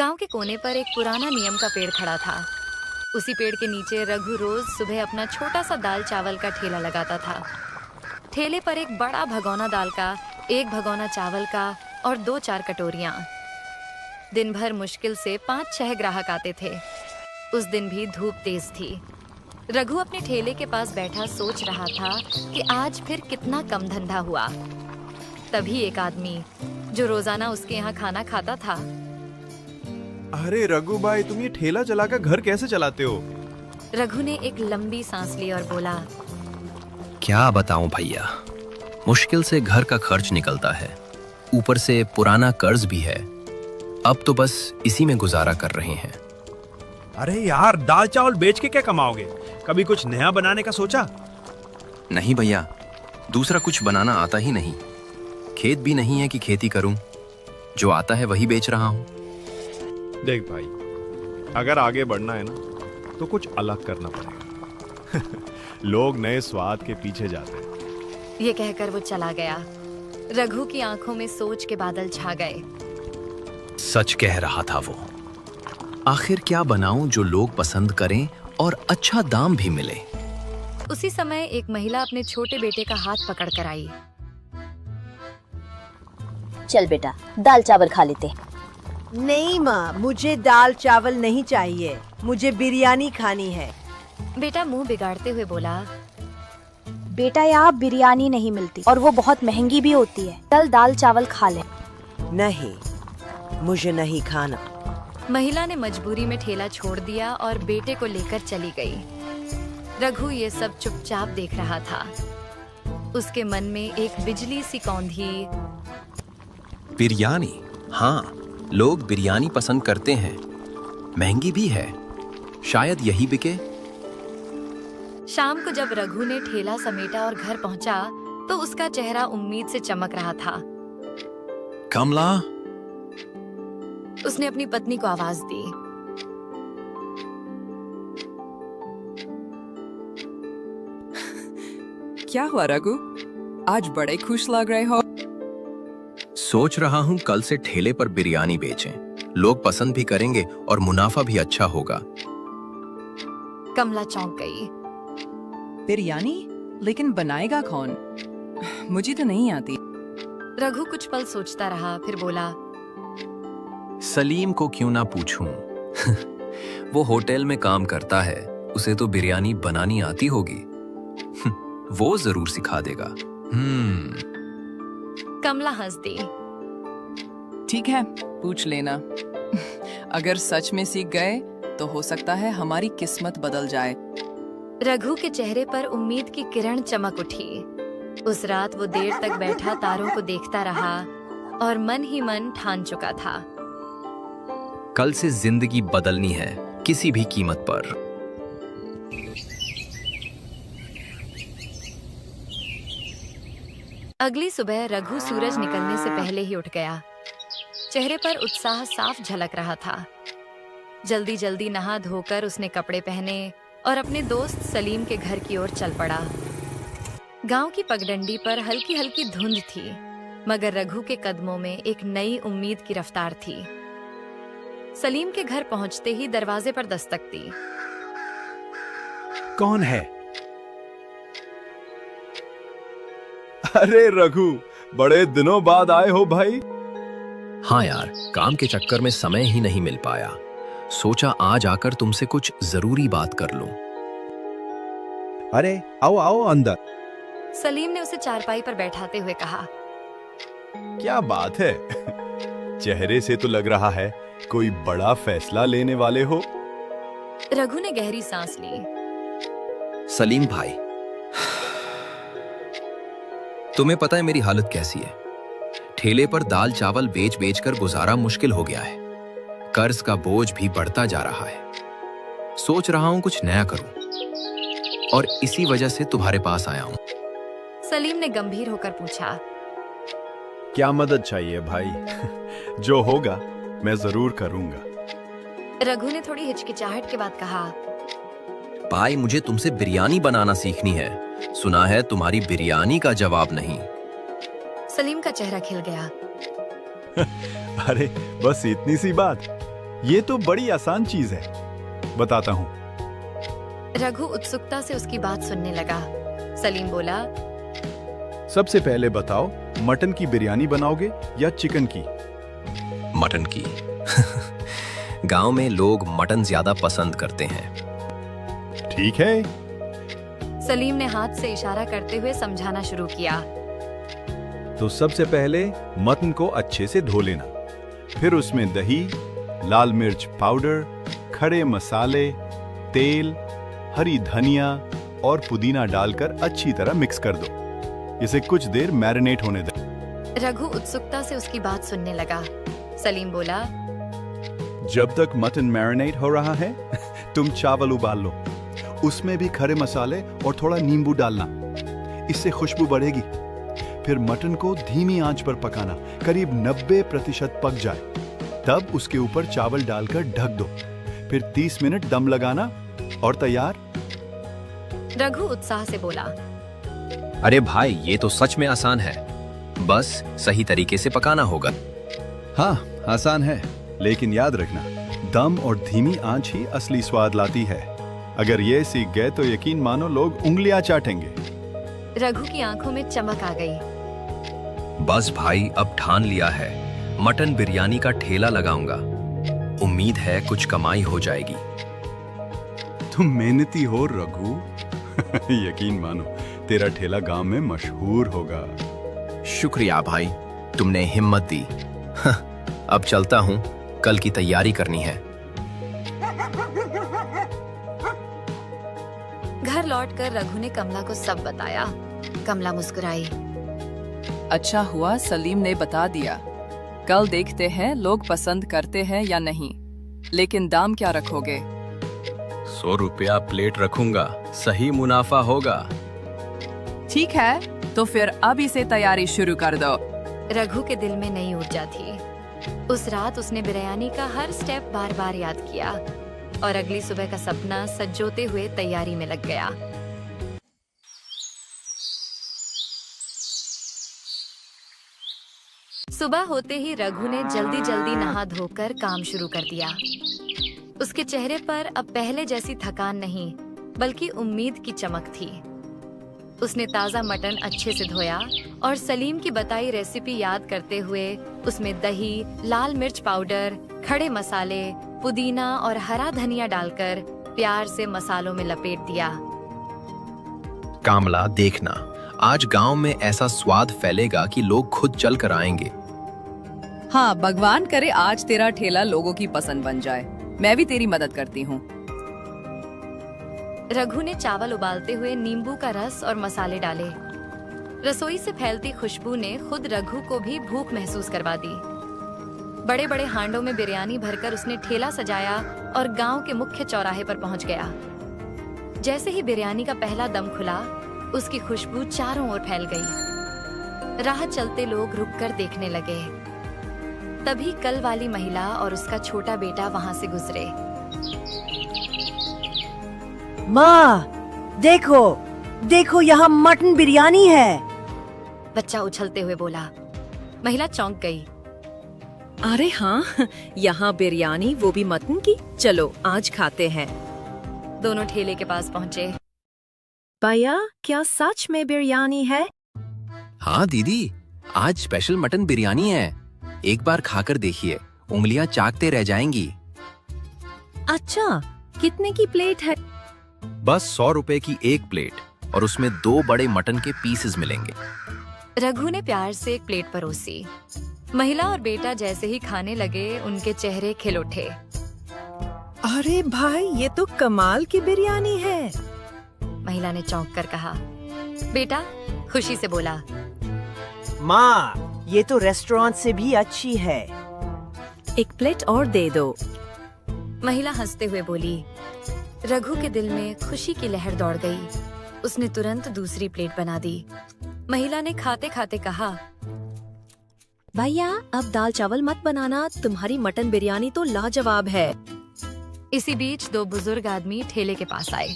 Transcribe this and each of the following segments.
गांव के कोने पर एक पुराना नियम का पेड़ खड़ा था। उसी पेड़ के नीचे रघु रोज सुबह अपना छोटा सा दाल चावल का ठेला लगाता था। ठेले पर एक बड़ा भगोना दाल का, एक भगोना चावल का और 2-4 कटोरियां। दिन भर मुश्किल से 5-6 ग्राहक आते थे। उस दिन भी धूप तेज थी। रघु अपने ठेले के पास बैठा सोच रहा था कि आज फिर कितना कम धंधा हुआ। तभी एक आदमी जो रोजाना उसके यहाँ खाना खाता था। अरे रघु भाई, तुम ये ठेला चलाकर घर कैसे चलाते हो? रघु ने एक लंबी सांस ली और बोला, क्या बताऊं भैया, मुश्किल से घर का खर्च निकलता है, ऊपर से पुराना कर्ज भी है। अब तो बस इसी में गुजारा कर रहे हैं। अरे यार, दाल चावल बेच के क्या कमाओगे? कभी कुछ नया बनाने का सोचा? नहीं भैया, दूसरा कुछ बनाना आता ही नहीं। खेत भी नहीं है कि खेती करूं, जो आता है वही बेच रहा हूं। देख भाई, अगर आगे बढ़ना है ना तो कुछ अलग करना पड़ेगा। लोग नए स्वाद के पीछे जाते हैं। ये कहकर वो चला गया। रघु की आंखों में सोच के बादल छा गए। सच कह रहा था वो। आखिर क्या बनाऊं जो लोग पसंद करें और अच्छा दाम भी मिले। उसी समय एक महिला अपने छोटे बेटे का हाथ पकड़ कर आई। चल बेटा, दाल चावल खा लेते। नहीं माँ, मुझे दाल चावल नहीं चाहिए, मुझे बिरयानी खानी है। बेटा मुंह बिगाड़ते हुए बोला, बेटा यहाँ बिरयानी नहीं मिलती और वो बहुत महंगी भी होती है। चल दाल चावल खा ले। नहीं, मुझे नहीं खाना। महिला ने मजबूरी में ठेला छोड़ दिया और बेटे को लेकर चली गई। रघु ये सब चुपचाप देख रहा था। उसके मन में एक बिजली सी कौंधी। बिरयानी, हाँ, लोग बिरयानी पसंद करते हैं, महंगी भी है, शायद यही बिके। शाम को जब रघु ने ठेला समेटा और घर पहुंचा तो उसका चेहरा उम्मीद से चमक रहा था। कमला, उसने अपनी पत्नी को आवाज दी। क्या हुआ रघु, आज बड़े खुश लग रहे हो? सोच रहा हूँ कल से ठेले पर बिरयानी बेचें, लोग पसंद भी करेंगे और मुनाफा भी अच्छा होगा। कमला चौंक गई। बिरयानी? लेकिन बनाएगा कौन? मुझे तो नहीं आती। रघु कुछ पल सोचता रहा, फिर बोला, सलीम को क्यों ना पूछूं? वो होटल में काम करता है, उसे तो बिरयानी बनानी आती होगी। वो जरूर सिखा देगा। कमला हंस दी। ठीक है, पूछ लेना। अगर सच में सीख गए तो हो सकता है हमारी किस्मत बदल जाए। रघु के चेहरे पर उम्मीद की किरण चमक उठी। उस रात वो देर तक बैठा तारों को देखता रहा और मन ही मन ठान चुका था, कल से जिंदगी बदलनी है, किसी भी कीमत पर। अगली सुबह रघु सूरज निकलने से पहले ही उठ गया। चेहरे पर उत्साह साफ झलक रहा था। जल्दी जल्दी नहा धोकर उसने कपड़े पहने और अपने दोस्त सलीम के घर की ओर चल पड़ा। गांव की पगडंडी पर हल्की हल्की धुंध थी, मगर रघु के कदमों में एक नई उम्मीद की रफ्तार थी। सलीम के घर पहुंचते ही दरवाजे पर दस्तक दी। कौन है? अरे रघु, बड़े दिनों बाद आए हो भाई। हाँ यार, काम के चक्कर में समय ही नहीं मिल पाया। सोचा आज आकर तुमसे कुछ जरूरी बात कर लूं। अरे आओ आओ अंदर। सलीम ने उसे चारपाई पर बैठाते हुए कहा, क्या बात है? चेहरे से तो लग रहा है कोई बड़ा फैसला लेने वाले हो। रघु ने गहरी सांस ली। सलीम भाई, तुम्हें पता है मेरी हालत कैसी है? ठेले पर दाल चावल बेच बेच कर गुजारा मुश्किल हो गया है। कर्ज का बोझ भी बढ़ता जा रहा है। सोच रहा हूं कुछ नया करूं और इसी वजह से तुम्हारे पास आया हूं। सलीम ने गंभीर होकर पूछा, क्या मदद चाहिए भाई? जो होगा मैं जरूर करूंगा। रघु ने थोड़ी हिचकिचाहट के बाद कहा, भाई मुझे तुमसे बिरयानी बनाना सीखनी है। सुना है तुम्हारी बिरयानी का जवाब नहीं। सलीम का चेहरा खिल गया। अरे बस इतनी सी बात। ये तो बड़ी आसान चीज है, बताता हूँ। रघु उत्सुकता से उसकी बात सुनने लगा। सलीम बोला, सबसे पहले बताओ, मटन की बिरयानी बनाओगे या चिकन की? मटन की। गांव में लोग मटन ज्यादा पसंद करते हैं। ठीक है। सलीम ने हाथ से इशारा करते हुए समझाना शुरू किया। तो सबसे पहले मटन को अच्छे से धो लेना, फिर उसमें दही, लाल मिर्च पाउडर, खड़े मसाले, तेल, हरी धनिया और पुदीना डालकर अच्छी तरह मिक्स कर दो। इसे कुछ देर मैरिनेट होने दे। रघु उत्सुकता से उसकी बात सुनने लगा। सलीम बोला, जब तक मटन मैरिनेट हो रहा है, तुम चावल उबाल लो। उसमें भी खड़े मसाले और थोड़ा नींबू डालना, इससे खुशबू बढ़ेगी। फिर मटन को धीमी आंच पर पकाना, करीब 90% पक जाए, तब उसके ऊपर चावल डालकर ढक दो। फिर 30 मिनट दम लगाना और तैयार। रघु उत्साह से बोला, अरे भाई, ये तो सच में आसान है, बस सही तरीके से पकाना होगा। हाँ, आसान है, लेकिन याद रखना, दम और धीमी आंच ही असली स्वाद लाती है। अगर ये सीख गए तो यकीन मानो लोग उंगलियां चाटेंगे। रघु की आंखों में चमक आ गई। बस भाई, अब ठान लिया है, मटन बिरयानी का ठेला लगाऊंगा। उम्मीद है कुछ कमाई हो जाएगी। तुम मेहनती हो रघु। यकीन मानो, तेरा ठेला गांव में मशहूर होगा। शुक्रिया भाई, तुमने हिम्मत दी। अब चलता हूँ, कल की तैयारी करनी है। घर लौटकर रघु ने कमला को सब बताया। कमला मुस्कुराई। अच्छा हुआ सलीम ने बता दिया। कल देखते हैं लोग पसंद करते हैं या नहीं। लेकिन दाम क्या रखोगे? 100 रुपया प्लेट रखूंगा, सही मुनाफा होगा। ठीक है, तो फिर अब इसे तैयारी शुरू कर दो। रघु के दिल में नई ऊर्जा थी। उस रात उसने बिरयानी का हर स्टेप बार बार याद किया और अगली सुबह का सपना सजोते हुए तैयारी में लग गया। सुबह होते ही रघु ने जल्दी जल्दी नहा धोकर काम शुरू कर दिया। उसके चेहरे पर अब पहले जैसी थकान नहीं, बल्कि उम्मीद की चमक थी। उसने ताज़ा मटन अच्छे से धोया और सलीम की बताई रेसिपी याद करते हुए उसमें दही, लाल मिर्च पाउडर, खड़े मसाले, पुदीना और हरा धनिया डालकर प्यार से मसालों में लपेट दिया। कामला, देखना, आज गांव में ऐसा स्वाद फैलेगा कि लोग खुद चल कर आएंगे। हाँ, भगवान करे आज तेरा ठेला लोगों की पसंद बन जाए। मैं भी तेरी मदद करती हूँ। रघु ने चावल उबालते हुए नींबू का रस और मसाले डाले। रसोई से फैलती खुशबू ने खुद रघु को भी भूख महसूस करवा दी। बड़े बड़े हांडों में बिरयानी भरकर उसने ठेला सजाया और गांव के मुख्य चौराहे पर पहुंच गया। जैसे ही बिरयानी का पहला दम खुला, उसकी खुशबू चारों ओर फैल गई। राह चलते लोग रुककर देखने लगे। तभी कल वाली महिला और उसका छोटा बेटा वहां से गुजरे। माँ, देखो देखो, यहाँ मटन बिरयानी है। बच्चा उछलते हुए बोला। महिला चौंक गई। अरे हाँ, यहाँ बिरयानी, वो भी मटन की। चलो आज खाते हैं। दोनों ठेले के पास पहुँचे। भैया, क्या सच में बिरयानी है? हाँ दीदी, आज स्पेशल मटन बिरयानी है। एक बार खाकर देखिए, उंगलियां चाटते रह जाएंगी। अच्छा, कितने की प्लेट है? बस 100 रुपए की एक प्लेट, और उसमें 2 बड़े मटन के पीसेस मिलेंगे। रघु ने प्यार से एक प्लेट परोसी। महिला और बेटा जैसे ही खाने लगे, उनके चेहरे खिल उठे। अरे भाई, ये तो कमाल की बिरयानी है। महिला ने चौंक कर कहा। बेटा खुशी से बोला, माँ, ये तो रेस्टोरेंट से भी अच्छी है। एक प्लेट और दे दो। महिला हंसते हुए बोली। रघु के दिल में खुशी की लहर दौड़ गई। उसने तुरंत दूसरी प्लेट बना दी। महिला ने खाते खाते कहा, भैया, अब दाल चावल मत बनाना, तुम्हारी मटन बिरयानी तो लाजवाब है। इसी बीच 2 बुजुर्ग आदमी ठेले के पास आए।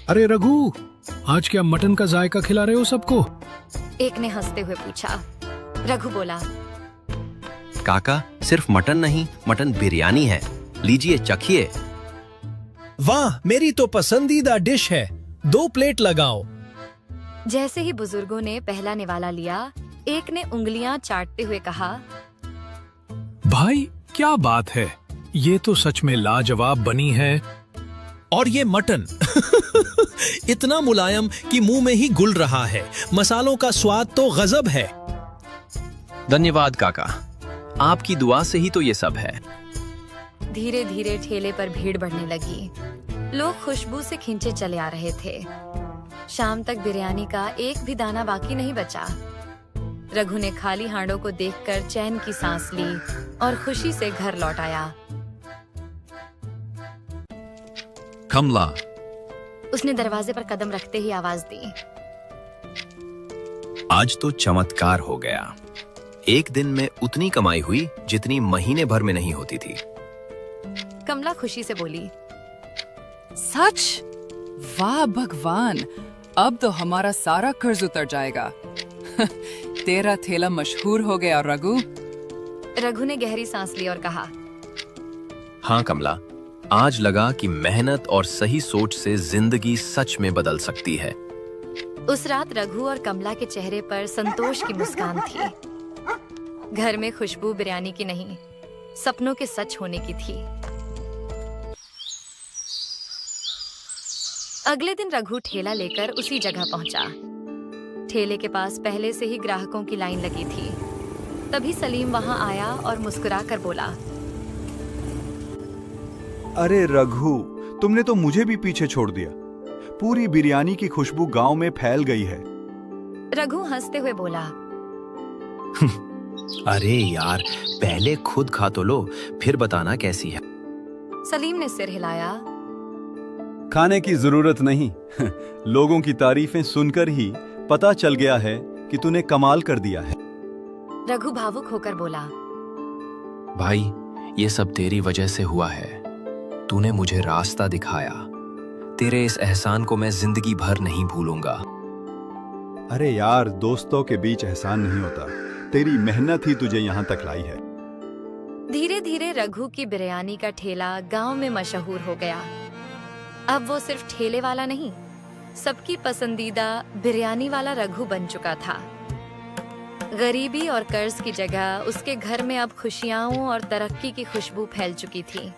अरे रघु, आज क्या मटन का जायका खिला रहे हो सबको? एक ने हंसते हुए पूछा। रघु बोला, काका, सिर्फ मटन नहीं, मटन बिरयानी है। लीजिए चखिए। वाह, मेरी तो पसंदीदा डिश है। 2 प्लेट लगाओ। जैसे ही बुजुर्गों ने पहला निवाला लिया, एक ने उंगलियां चाटते हुए कहा, भाई क्या बात है, ये तो सच में लाजवाब बनी है। और ये मटन इतना मुलायम कि मुंह में ही घुल रहा है। मसालों का स्वाद तो गजब है। धन्यवाद काका, आपकी दुआ से ही तो ये सब है। धीरे धीरे ठेले पर भीड़ बढ़ने लगी। लोग खुशबू से खींचे चले आ रहे थे। शाम तक बिरयानी का एक भी दाना बाकी नहीं बचा। रघु ने खाली हांडों को देखकर चैन की सांस ली और खुशी से घर लौट आया। कमला, उसने दरवाजे पर कदम रखते ही आवाज दी, आज तो चमत्कार हो गया। एक दिन में उतनी कमाई हुई जितनी महीने भर में नहीं होती थी। कमला खुशी से बोली, सच? वाह भगवान, अब तो हमारा सारा कर्ज उतर जाएगा। तेरा ठेला मशहूर हो गया रघु। रघु ने गहरी सांस ली और कहा, हाँ कमला, आज लगा कि मेहनत और सही सोच से जिंदगी सच में बदल सकती है। उस रात रघु और कमला के चेहरे पर संतोष की मुस्कान थी। घर में खुशबू बिरयानी की नहीं, सपनों के सच होने की थी। अगले दिन रघु ठेला लेकर उसी जगह पहुंचा। ठेले के पास पहले से ही ग्राहकों की लाइन लगी थी। तभी सलीम वहां आया और मुस्कुराकर बोला, अरे रघु, तुमने तो मुझे भी पीछे छोड़ दिया। पूरी बिरयानी की खुशबू गांव में फैल गई है। रघु हंसते हुए बोला, अरे यार, पहले खुद खा तो लो, फिर बताना कैसी है। सलीम ने सिर हिलाया। खाने की जरूरत नहीं। लोगों की तारीफें सुनकर ही पता चल गया है कि तूने कमाल कर दिया है। रघु भावुक होकर बोला, भाई, ये सब तेरी वजह से हुआ है। तूने मुझे रास्ता दिखाया। तेरे इस एहसान को मैं जिंदगी भर नहीं भूलूंगा। अरे यार, दोस्तों के बीच एहसान नहीं होता। तेरी मेहनत ही तुझे यहाँ तक लाई है। धीरे धीरे रघु की बिरयानी का ठेला गांव में मशहूर हो गया। अब वो सिर्फ ठेले वाला नहीं, सबकी पसंदीदा बिरयानी वाला रघु बन चुका था। गरीबी और कर्ज की जगह उसके घर में अब खुशियां और तरक्की की खुशबू फैल चुकी थी।